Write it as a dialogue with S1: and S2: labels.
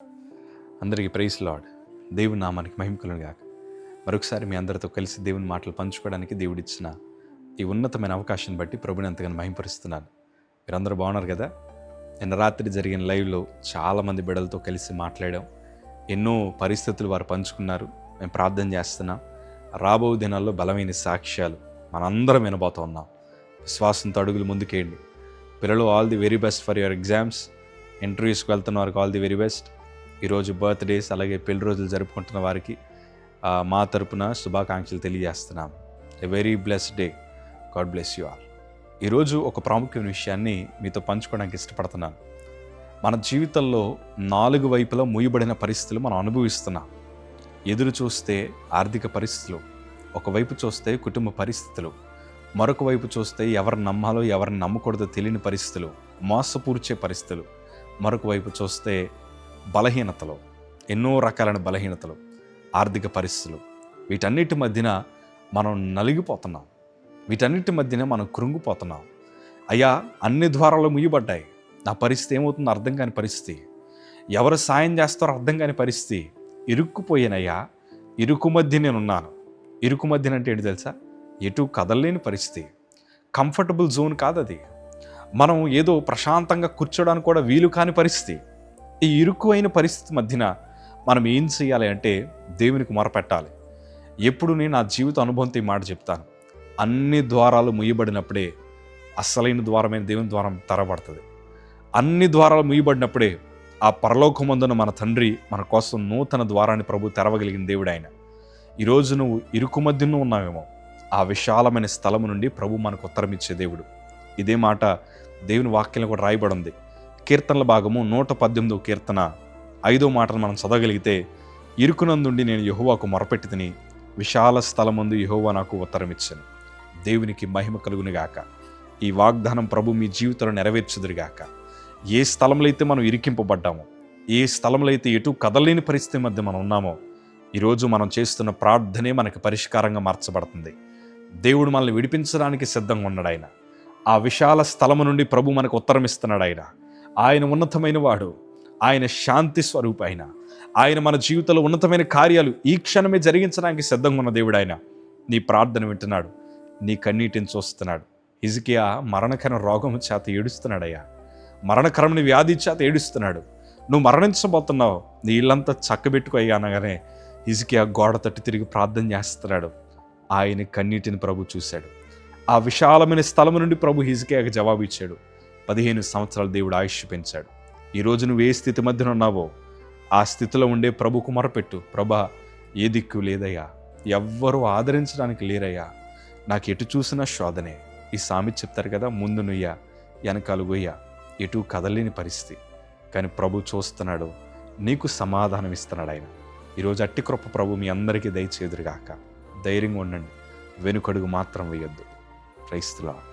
S1: అందరికీ praise lord. దేవుని నామానికి మహిమ కలుగును గాక. మరొకసారి మీ అందరితో కలిసి దేవుని మాటలు పంచుకోవడానికి దేవుడిచ్చిన ఈ ఉన్నతమైన అవకాశాన్ని బట్టి ప్రభుని ఎంతగానో మహిమపరుస్తున్నాను. మీరందరూ బాగున్నారు కదా? నిన్న రాత్రి జరిగిన లైవ్లో చాలామంది బిడ్డలతో కలిసి మాట్లాడాం. ఎన్నో పరిస్థితులు వారు పంచుకున్నారు. మేము ప్రార్థన చేస్తున్నాం. రాబో దినాల్లో బలమైన సాక్ష్యాలు మనందరం వినబోతూ ఉన్నాం. విశ్వాసంతో అడుగులు ముందుకేయండి. పిల్లలు, all the very best for your exams. ఇంటర్వ్యూస్కి వెళ్తున్న వారికి ఆల్ ది వెరీ బెస్ట్. ఈరోజు బర్త్డేస్ అలాగే పెళ్లి రోజులు జరుపుకుంటున్న వారికి మా తరపున శుభాకాంక్షలు తెలియజేస్తున్నాం. A very blessed day. God bless you all. ఈరోజు ఒక ప్రాముఖ్యమైన విషయాన్ని మీతో పంచుకోవడానికి ఇష్టపడుతున్నాను. మన జీవితంలో 4 వైపులా మూయబడిన పరిస్థితులు మనం అనుభవిస్తున్నాం. ఎదురు చూస్తే ఆర్థిక పరిస్థితులు, ఒకవైపు చూస్తే కుటుంబ పరిస్థితులు, మరొక వైపు చూస్తే ఎవరిని నమ్మాలో ఎవరిని నమ్మకూడదో తెలియని పరిస్థితులు, మోసపూర్చే పరిస్థితులు, మరొక వైపు చూస్తే బలహీనతలు, ఎన్నో రకాలైన బలహీనతలు, ఆర్థిక పరిస్థితులు. వీటన్నిటి మధ్యన మనం నలిగిపోతున్నాం. వీటన్నిటి మధ్యన మనం కృంగిపోతున్నాం. అయ్యా, అన్ని ద్వారాలు ముయ్యబడ్డాయి. నా పరిస్థితి ఏమవుతుందో అర్థం కాని పరిస్థితి, ఎవరు సాయం చేస్తారో అర్థం కాని పరిస్థితి. ఇరుక్కుపోయానయ్యా, ఇరుకు మధ్య నేనున్నాను. ఇరుకు మధ్యన అంటే ఏంటి తెలుసా? ఎటు కదలలేని పరిస్థితి. కంఫర్టబుల్ జోన్ కాదు అది. మనం ఏదో ప్రశాంతంగా కూర్చోడానికి కూడా వీలు కాని పరిస్థితి. ఈ ఇరుకు అయిన పరిస్థితి మధ్యన మనం ఏం చేయాలి అంటే దేవునికి మొరపెట్టాలి. ఎప్పుడు నేను నా జీవిత అనుభవంతో ఈ మాట చెప్తాను. అన్ని ద్వారాలు ముయ్యబడినప్పుడే అసలైన ద్వారమైన దేవుని ద్వారం తెరబడుతుంది. అన్ని ద్వారాలు ముయ్యబడినప్పుడే ఆ పరలోకమందున మన తండ్రి మన కోసం నూతన ద్వారాన్ని ప్రభు తెరవగలిగిన దేవుడు ఆయన. ఈరోజు నువ్వు ఇరుకు మధ్యన ఉన్నావేమో, ఆ విశాలమైన స్థలము నుండి ప్రభు మనకు ఉత్తరం ఇచ్చే దేవుడు. ఇదే మాట దేవుని వాక్యంలో కూడా రాయబడి ఉంది. కీర్తనల భాగము 118వ కీర్తన 5వ మాటను మనం చదవగలిగితే, ఇరుకునందుండి నేను యెహోవాకు మొరపెట్టి తిని విశాల స్థలమందు యెహోవా నాకు ఉత్తరం ఇచ్చాను. దేవునికి మహిమ కలుగునుగాక. ఈ వాగ్దానం ప్రభు మీ జీవితంలో నెరవేర్చుదురుగాక. ఏ స్థలంలో అయితే మనం ఇరికింపబడ్డామో, ఏ స్థలంలో అయితే ఎటు కదలేని పరిస్థితి మధ్య మనం ఉన్నామో, ఈరోజు మనం చేస్తున్న ప్రార్థనే మనకు పరిష్కారంగా మార్చబడుతుంది. దేవుడు మనల్ని విడిపించడానికి సిద్ధంగా ఉన్నాడు. ఆయన ఆ విశాల స్థలము నుండి ప్రభు మనకు ఉత్తరం ఇస్తున్నాడు. ఆయన ఉన్నతమైన వాడు. ఆయన శాంతి స్వరూపు. ఆయన మన జీవితంలో ఉన్నతమైన కార్యాలు ఈ క్షణమే జరిగించడానికి సిద్ధంగా ఉన్న దేవుడు. ఆయన నీ ప్రార్థన వింటున్నాడు, నీ కన్నీటిని చూస్తున్నాడు. హిజ్కియా మరణకరమైన రోగం చేత ఏడుస్తున్నాడయ్యా, మరణకరమైన వ్యాధి చేత ఏడుస్తున్నాడు. నువ్వు మరణించబోతున్నావు, నీ ఇల్లంతా చక్కబెట్టుకు అయ్యా అనగానే హిజ్కియా గోడ తట్టు తిరిగి ప్రార్థన చేస్తున్నాడు. ఆయన కన్నీటిని ప్రభు చూశాడు. ఆ విశాలమైన స్థలము నుండి ప్రభు హిజ్కియాకి జవాబు ఇచ్చాడు. 15 సంవత్సరాలు దేవుడు ఆయుష్ పెంచాడు. ఈరోజు నువ్వు ఏ స్థితి మధ్యన ఉన్నావో ఆ స్థితిలో ఉండే ప్రభుకు మొరపెట్టు. ప్రభా, ఏ దిక్కు లేదయ్యా, ఎవ్వరూ ఆదరించడానికి లేరయ్యా, నాకు ఎటు చూసినా శోధనే. ఈ సామెత చెప్తారు కదా, ముందు నుయ్యా వెనకాలు గొయ్య, ఎటు కదలేని పరిస్థితి. కానీ ప్రభు చూస్తున్నాడు, నీకు సమాధానం ఇస్తున్నాడు. ఆయన ఈరోజు అట్టి కృప ప్రభు మీ అందరికీ దయచేదురుగాక. ధైర్యంగా ఉండండి, వెనుకడుగు మాత్రం వేయొద్దు. Praise the lord.